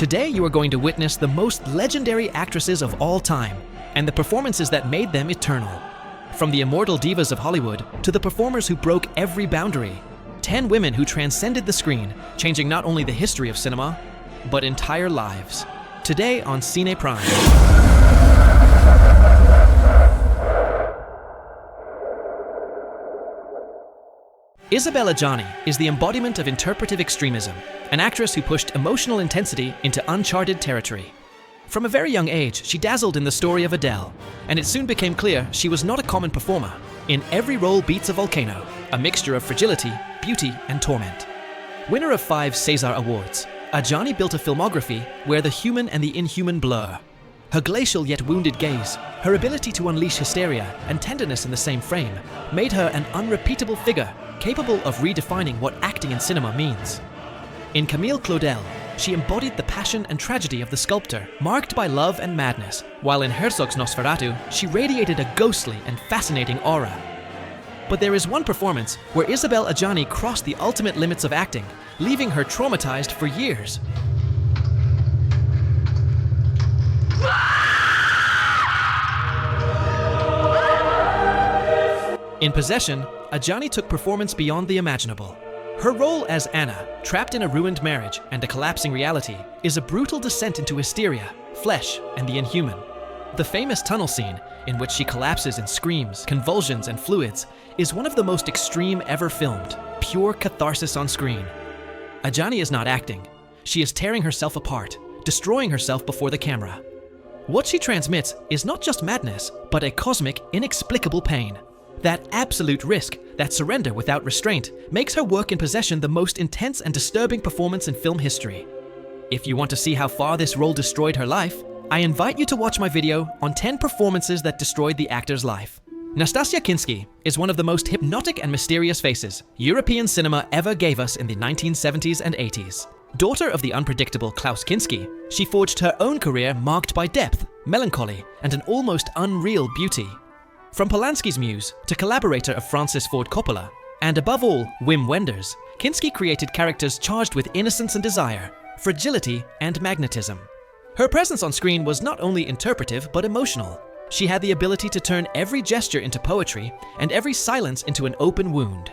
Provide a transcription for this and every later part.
Today you are going to witness the most legendary actresses of all time and the performances that made them eternal. From the immortal divas of Hollywood to the performers who broke every boundary, 10 women who transcended the screen, changing not only the history of cinema, but entire lives. Today on Cine Prime. Isabelle Adjani is the embodiment of interpretive extremism, an actress who pushed emotional intensity into uncharted territory. From a very young age, she dazzled in the story of Adele, and it soon became clear she was not a common performer. In every role beats a volcano, a mixture of fragility, beauty, and torment. Winner of 5 César Awards, Adjani built a filmography where the human and the inhuman blur. Her glacial yet wounded gaze, her ability to unleash hysteria and tenderness in the same frame, made her an unrepeatable figure capable of redefining what acting in cinema means. In Camille Claudel, she embodied the passion and tragedy of the sculptor, marked by love and madness, while in Herzog's Nosferatu, she radiated a ghostly and fascinating aura. But there is one performance where Isabelle Adjani crossed the ultimate limits of acting, leaving her traumatized for years. In Possession, Adjani took performance beyond the imaginable. Her role as Anna, trapped in a ruined marriage and a collapsing reality, is a brutal descent into hysteria, flesh, and the inhuman. The famous tunnel scene, in which she collapses in screams, convulsions, and fluids, is one of the most extreme ever filmed, pure catharsis on screen. Adjani is not acting. She is tearing herself apart, destroying herself before the camera. What she transmits is not just madness, but a cosmic, inexplicable pain. That absolute risk, that surrender without restraint, makes her work in Possession the most intense and disturbing performance in film history. If you want to see how far this role destroyed her life, I invite you to watch my video on 10 performances that destroyed the actor's life. Nastassja Kinski is one of the most hypnotic and mysterious faces European cinema ever gave us in the 1970s and 80s. Daughter of the unpredictable Klaus Kinski, she forged her own career marked by depth, melancholy, and an almost unreal beauty. From Polanski's muse to collaborator of Francis Ford Coppola, and above all, Wim Wenders, Kinski created characters charged with innocence and desire, fragility and magnetism. Her presence on screen was not only interpretive but emotional. She had the ability to turn every gesture into poetry and every silence into an open wound.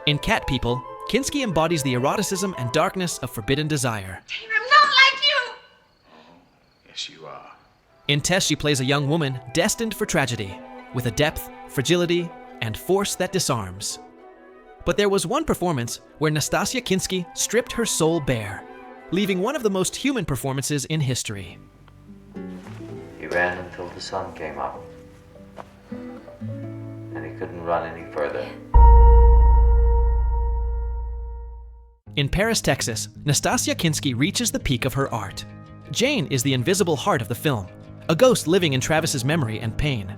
In Cat People, Kinski embodies the eroticism and darkness of forbidden desire. I'm not like you! Yes, you are. In Tess, she plays a young woman destined for tragedy, with a depth, fragility, and force that disarms. But there was one performance where Nastassja Kinski stripped her soul bare, leaving one of the most human performances in history. He ran until the sun came up, and he couldn't run any further. In Paris, Texas, Nastassja Kinski reaches the peak of her art. Jane is the invisible heart of the film, a ghost living in Travis's memory and pain.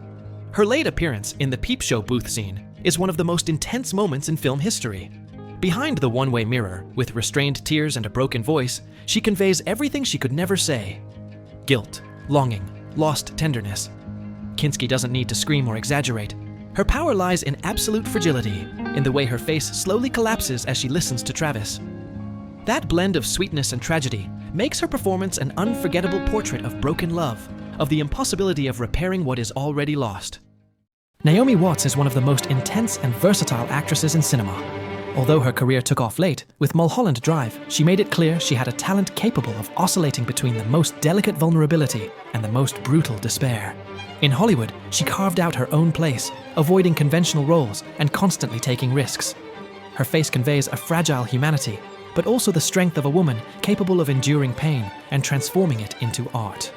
Her late appearance in the Peep Show booth scene is one of the most intense moments in film history. Behind the one-way mirror, with restrained tears and a broken voice, she conveys everything she could never say. Guilt, longing, lost tenderness. Kinski doesn't need to scream or exaggerate. Her power lies in absolute fragility, in the way her face slowly collapses as she listens to Travis. That blend of sweetness and tragedy makes her performance an unforgettable portrait of broken love, of the impossibility of repairing what is already lost. Naomi Watts is one of the most intense and versatile actresses in cinema. Although her career took off late, with Mulholland Drive, she made it clear she had a talent capable of oscillating between the most delicate vulnerability and the most brutal despair. In Hollywood, she carved out her own place, avoiding conventional roles and constantly taking risks. Her face conveys a fragile humanity, but also the strength of a woman capable of enduring pain and transforming it into art.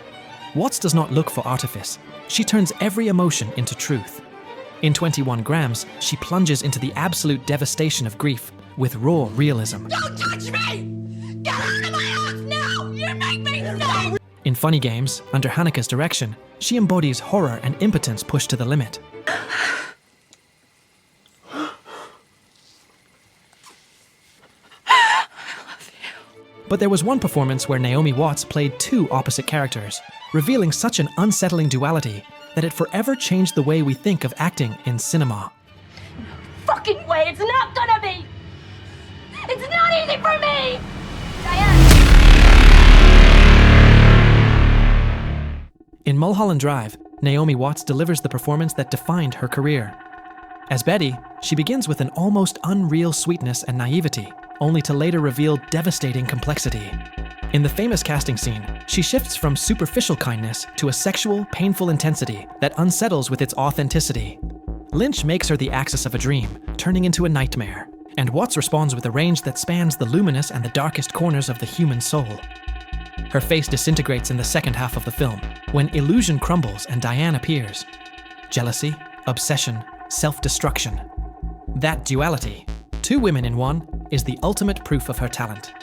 Watts does not look for artifice. She turns every emotion into truth. In 21 Grams, she plunges into the absolute devastation of grief with raw realism. Don't touch me! Get out of my house now! You make me sick! In Funny Games, under Haneke's direction, she embodies horror and impotence pushed to the limit. But there was one performance where Naomi Watts played 2 opposite characters, revealing such an unsettling duality that it forever changed the way we think of acting in cinema. Fucking way, it's not gonna be! It's not easy for me! Diane! In Mulholland Drive, Naomi Watts delivers the performance that defined her career. As Betty, she begins with an almost unreal sweetness and naivety, only to later reveal devastating complexity. In the famous casting scene, she shifts from superficial kindness to a sexual, painful intensity that unsettles with its authenticity. Lynch makes her the axis of a dream, turning into a nightmare, and Watts responds with a range that spans the luminous and the darkest corners of the human soul. Her face disintegrates in the second half of the film, when illusion crumbles and Diane appears. Jealousy, obsession, self-destruction. That duality, two women in one, is the ultimate proof of her talent.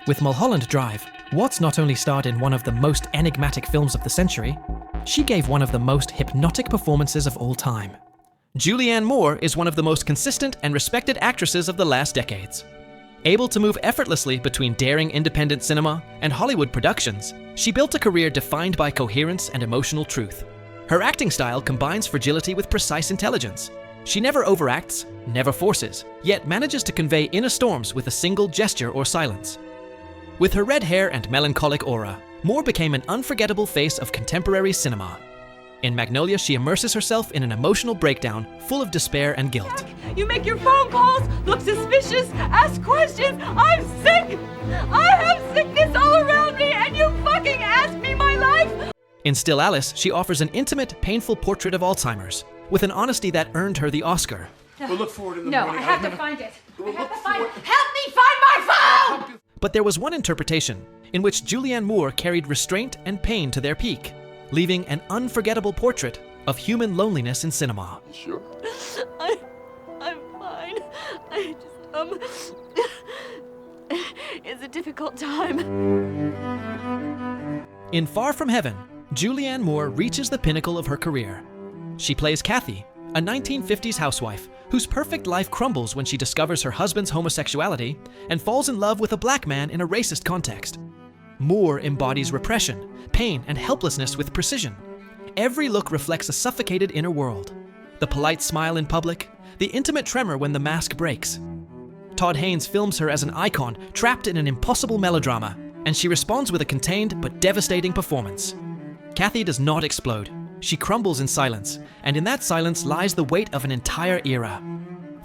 With Mulholland Drive, Watts not only starred in one of the most enigmatic films of the century, she gave one of the most hypnotic performances of all time. Julianne Moore is one of the most consistent and respected actresses of the last decades. Able to move effortlessly between daring independent cinema and Hollywood productions, she built a career defined by coherence and emotional truth. Her acting style combines fragility with precise intelligence. She never overacts, never forces, yet manages to convey inner storms with a single gesture or silence. With her red hair and melancholic aura, Moore became an unforgettable face of contemporary cinema. In Magnolia, she immerses herself in an emotional breakdown full of despair and guilt. You make your phone calls, look suspicious, ask questions. I'm sick! I have sickness all around me, and you fucking ask me my life? In Still Alice, she offers an intimate, painful portrait of Alzheimer's, with an honesty that earned her the Oscar. We'll look for it in the No, morning. I have to find it. I have to find it. Help me find my phone! But there was one interpretation in which Julianne Moore carried restraint and pain to their peak, leaving an unforgettable portrait of human loneliness in cinema. Sure. I'm fine. It's a difficult time. In Far From Heaven, Julianne Moore reaches the pinnacle of her career. She plays Kathy, a 1950s housewife whose perfect life crumbles when she discovers her husband's homosexuality and falls in love with a black man in a racist context. Moore embodies repression, pain, and helplessness with precision. Every look reflects a suffocated inner world. The polite smile in public, the intimate tremor when the mask breaks. Todd Haynes films her as an icon trapped in an impossible melodrama, and she responds with a contained but devastating performance. Kathy does not explode. She crumbles in silence, and in that silence lies the weight of an entire era.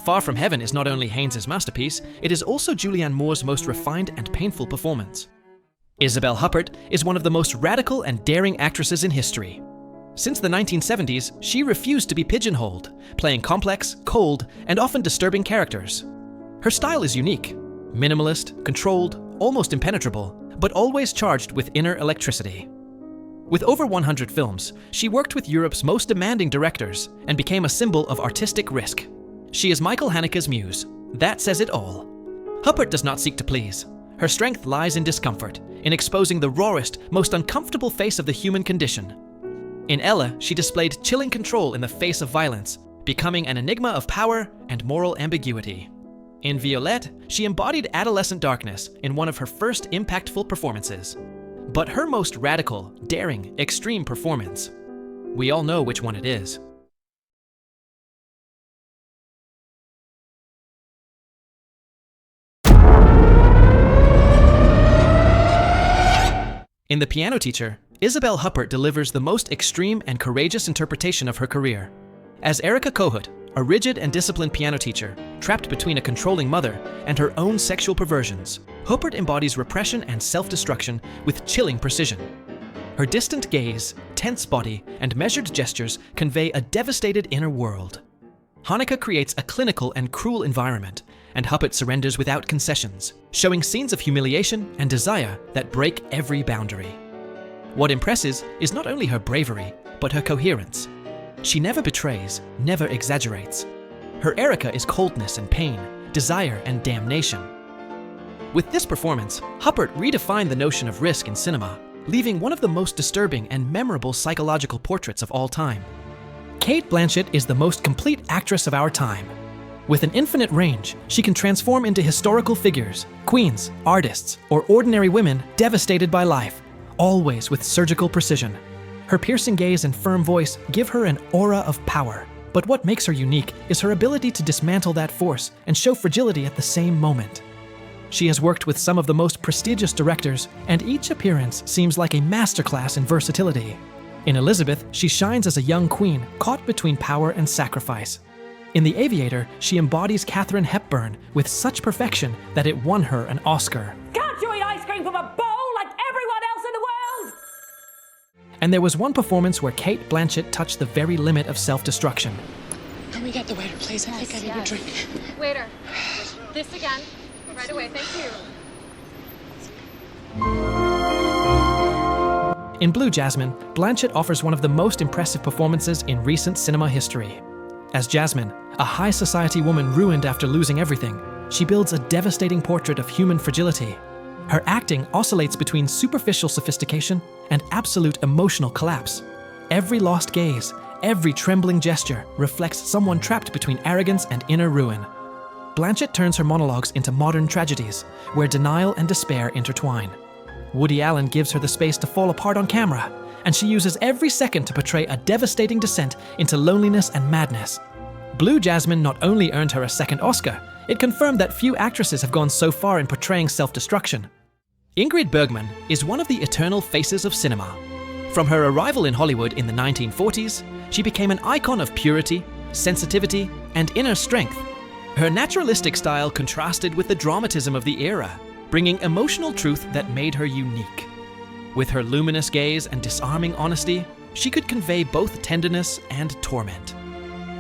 Far From Heaven is not only Haynes' masterpiece, it is also Julianne Moore's most refined and painful performance. Isabelle Huppert is one of the most radical and daring actresses in history. Since the 1970s, she refused to be pigeonholed, playing complex, cold, and often disturbing characters. Her style is unique, minimalist, controlled, almost impenetrable, but always charged with inner electricity. With over 100 films, she worked with Europe's most demanding directors and became a symbol of artistic risk. She is Michael Haneke's muse. That says it all. Huppert does not seek to please. Her strength lies in discomfort, in exposing the rawest, most uncomfortable face of the human condition. In Ella, she displayed chilling control in the face of violence, becoming an enigma of power and moral ambiguity. In Violette, she embodied adolescent darkness in one of her first impactful performances. But her most radical, daring, extreme performance, we all know which one it is. In The Piano Teacher, Isabelle Huppert delivers the most extreme and courageous interpretation of her career. As Erica Kohut, a rigid and disciplined piano teacher, trapped between a controlling mother and her own sexual perversions, Huppert embodies repression and self-destruction with chilling precision. Her distant gaze, tense body, and measured gestures convey a devastated inner world. Haneke creates a clinical and cruel environment, and Huppert surrenders without concessions, showing scenes of humiliation and desire that break every boundary. What impresses is not only her bravery, but her coherence. She never betrays, never exaggerates. Her Erica is coldness and pain, desire and damnation. With this performance, Huppert redefined the notion of risk in cinema, leaving one of the most disturbing and memorable psychological portraits of all time. Cate Blanchett is the most complete actress of our time. With an infinite range, she can transform into historical figures, queens, artists, or ordinary women devastated by life, always with surgical precision. Her piercing gaze and firm voice give her an aura of power. But what makes her unique is her ability to dismantle that force and show fragility at the same moment. She has worked with some of the most prestigious directors, and each appearance seems like a masterclass in versatility. In Elizabeth, she shines as a young queen caught between power and sacrifice. In The Aviator, she embodies Katharine Hepburn with such perfection that it won her an Oscar. Can't you eat ice cream from a bowl like everyone else in the world? And there was one performance where Cate Blanchett touched the very limit of self-destruction. Can we get the waiter, please? I think I need a drink. Waiter, this again. Right away, thank you. In Blue Jasmine, Blanchett offers one of the most impressive performances in recent cinema history. As Jasmine, a high society woman ruined after losing everything, she builds a devastating portrait of human fragility. Her acting oscillates between superficial sophistication and absolute emotional collapse. Every lost gaze, every trembling gesture reflects someone trapped between arrogance and inner ruin. Blanchett turns her monologues into modern tragedies, where denial and despair intertwine. Woody Allen gives her the space to fall apart on camera, and she uses every second to portray a devastating descent into loneliness and madness. Blue Jasmine not only earned her a second Oscar, it confirmed that few actresses have gone so far in portraying self-destruction. Ingrid Bergman is one of the eternal faces of cinema. From her arrival in Hollywood in the 1940s, she became an icon of purity, sensitivity, and inner strength. Her naturalistic style contrasted with the dramatism of the era, bringing emotional truth that made her unique. With her luminous gaze and disarming honesty, she could convey both tenderness and torment.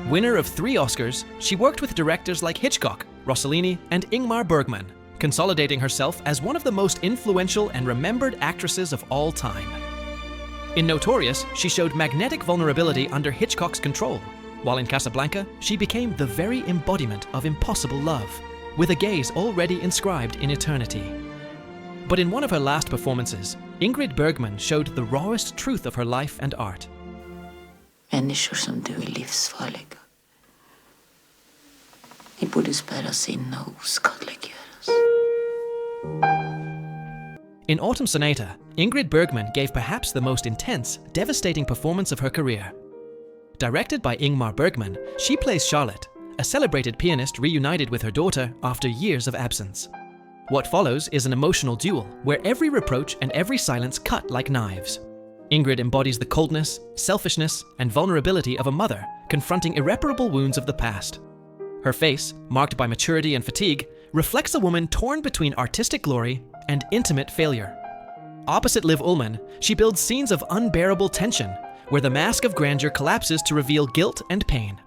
Winner of 3 Oscars, she worked with directors like Hitchcock, Rossellini, and Ingmar Bergman, consolidating herself as one of the most influential and remembered actresses of all time. In Notorious, she showed magnetic vulnerability under Hitchcock's control, while in Casablanca, she became the very embodiment of impossible love, with a gaze already inscribed in eternity. But in one of her last performances, Ingrid Bergman showed the rawest truth of her life and art. Människor som du är livsfarliga. Ni borde spärras in och oskadliggöras. In Autumn Sonata, Ingrid Bergman gave perhaps the most intense, devastating performance of her career. Directed by Ingmar Bergman, she plays Charlotte, a celebrated pianist reunited with her daughter after years of absence. What follows is an emotional duel where every reproach and every silence cut like knives. Ingrid embodies the coldness, selfishness, and vulnerability of a mother confronting irreparable wounds of the past. Her face, marked by maturity and fatigue, reflects a woman torn between artistic glory and intimate failure. Opposite Liv Ullmann, she builds scenes of unbearable tension, where the mask of grandeur collapses to reveal guilt and pain.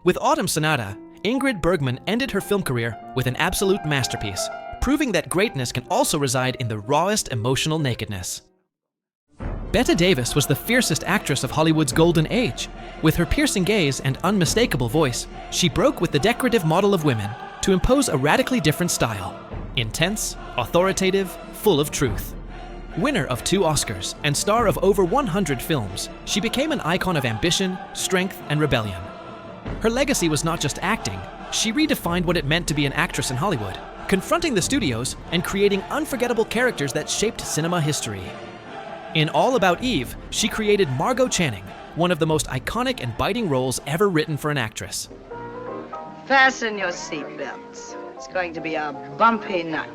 With Autumn Sonata, Ingrid Bergman ended her film career with an absolute masterpiece, proving that greatness can also reside in the rawest emotional nakedness. Bette Davis was the fiercest actress of Hollywood's golden age. With her piercing gaze and unmistakable voice, she broke with the decorative model of women to impose a radically different style. Intense, authoritative, full of truth. Winner of 2 Oscars and star of over 100 films, she became an icon of ambition, strength, and rebellion. Her legacy was not just acting, she redefined what it meant to be an actress in Hollywood, confronting the studios and creating unforgettable characters that shaped cinema history. In All About Eve, she created Margot Channing, one of the most iconic and biting roles ever written for an actress. Fasten your seatbelts. It's going to be a bumpy night.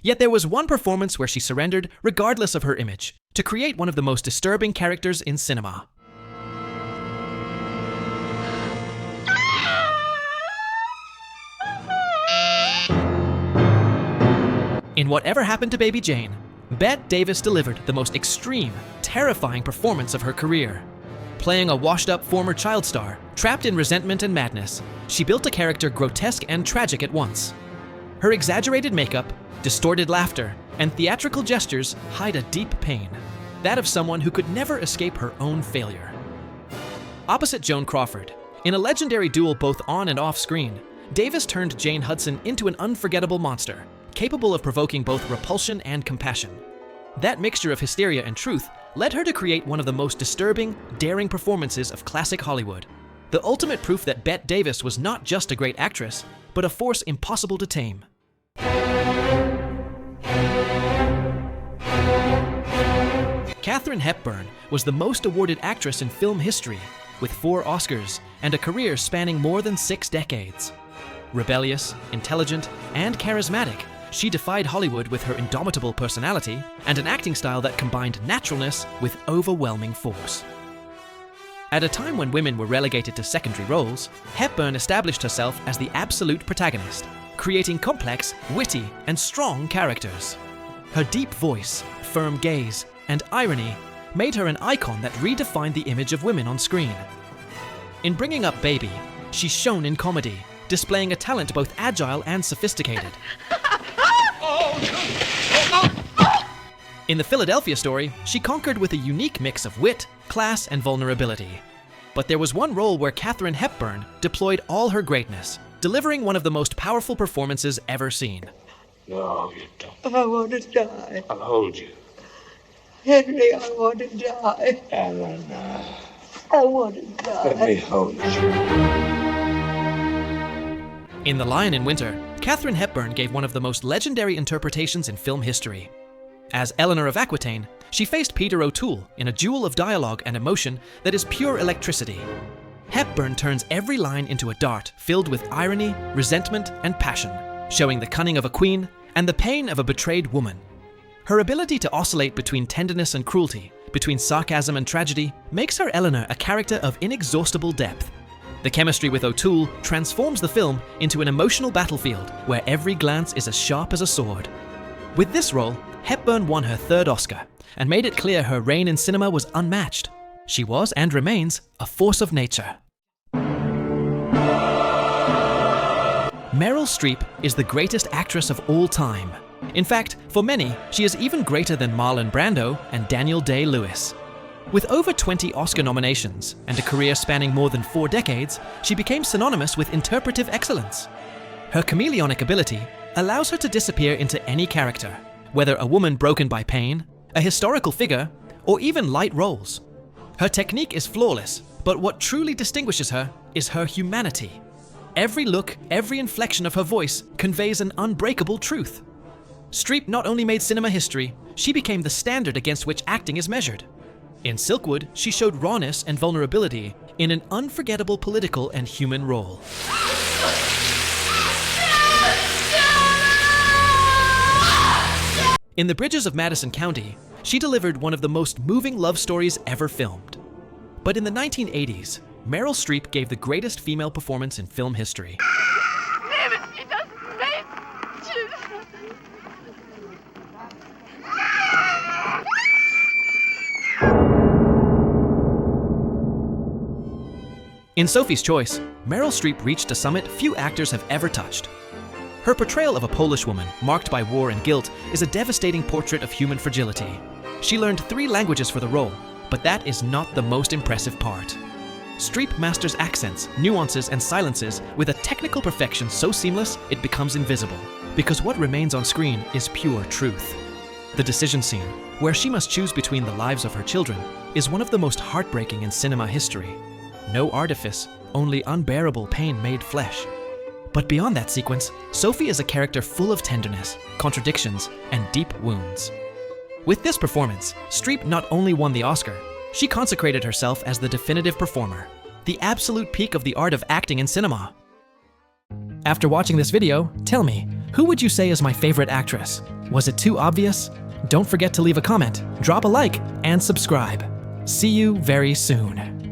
Yet there was one performance where she surrendered, regardless of her image, to create one of the most disturbing characters in cinema. In Whatever Happened to Baby Jane, Bette Davis delivered the most extreme, terrifying performance of her career. Playing a washed-up former child star, trapped in resentment and madness, she built a character grotesque and tragic at once. Her exaggerated makeup, distorted laughter, and theatrical gestures hide a deep pain, that of someone who could never escape her own failure. Opposite Joan Crawford, in a legendary duel both on and off screen, Davis turned Jane Hudson into an unforgettable monster, capable of provoking both repulsion and compassion. That mixture of hysteria and truth led her to create one of the most disturbing, daring performances of classic Hollywood. The ultimate proof that Bette Davis was not just a great actress, but a force impossible to tame. Katharine Hepburn was the most awarded actress in film history, with 4 Oscars and a career spanning more than 6 decades. Rebellious, intelligent, and charismatic, she defied Hollywood with her indomitable personality and an acting style that combined naturalness with overwhelming force. At a time when women were relegated to secondary roles, Hepburn established herself as the absolute protagonist, creating complex, witty, and strong characters. Her deep voice, firm gaze, and irony made her an icon that redefined the image of women on screen. In bringing up Baby, she shone in comedy, displaying a talent both agile and sophisticated. In the Philadelphia Story, she conquered with a unique mix of wit, class, and vulnerability. But there was one role where Katharine Hepburn deployed all her greatness, delivering one of the most powerful performances ever seen. No, you don't. I want to die. I'll hold you. Henry, I want to die. Eleanor, I want to die. let me hold you. In The Lion in Winter, Katharine Hepburn gave one of the most legendary interpretations in film history. As Eleanor of Aquitaine, she faced Peter O'Toole in a duel of dialogue and emotion that is pure electricity. Hepburn turns every line into a dart filled with irony, resentment, and passion, showing the cunning of a queen and the pain of a betrayed woman. Her ability to oscillate between tenderness and cruelty, between sarcasm and tragedy, makes her Eleanor a character of inexhaustible depth. The chemistry with O'Toole transforms the film into an emotional battlefield where every glance is as sharp as a sword. With this role, Hepburn won her third Oscar and made it clear her reign in cinema was unmatched. She was and remains a force of nature. Meryl Streep is the greatest actress of all time. In fact, for many, she is even greater than Marlon Brando and Daniel Day-Lewis. With over 20 Oscar nominations and a career spanning more than 4 decades, she became synonymous with interpretive excellence. Her chameleonic ability allows her to disappear into any character, whether a woman broken by pain, a historical figure, or even light roles. Her technique is flawless, but what truly distinguishes her is her humanity. Every look, every inflection of her voice conveys an unbreakable truth. Streep not only made cinema history, she became the standard against which acting is measured. In Silkwood, she showed rawness and vulnerability in an unforgettable political and human role. In The Bridges of Madison County, she delivered one of the most moving love stories ever filmed. But in the 1980s, Meryl Streep gave the greatest female performance in film history. In Sophie's Choice, Meryl Streep reached a summit few actors have ever touched. Her portrayal of a Polish woman marked by war and guilt is a devastating portrait of human fragility. She learned 3 languages for the role, but that is not the most impressive part. Streep masters accents, nuances, and silences with a technical perfection so seamless it becomes invisible, because what remains on screen is pure truth. The decision scene, where she must choose between the lives of her children, is one of the most heartbreaking in cinema history. No artifice, only unbearable pain made flesh. But beyond that sequence, Sophie is a character full of tenderness, contradictions, and deep wounds. With this performance, Streep not only won the Oscar, she consecrated herself as the definitive performer, the absolute peak of the art of acting in cinema. After watching this video, tell me, who would you say is my favorite actress? Was it too obvious? Don't forget to leave a comment, drop a like, and subscribe. See you very soon.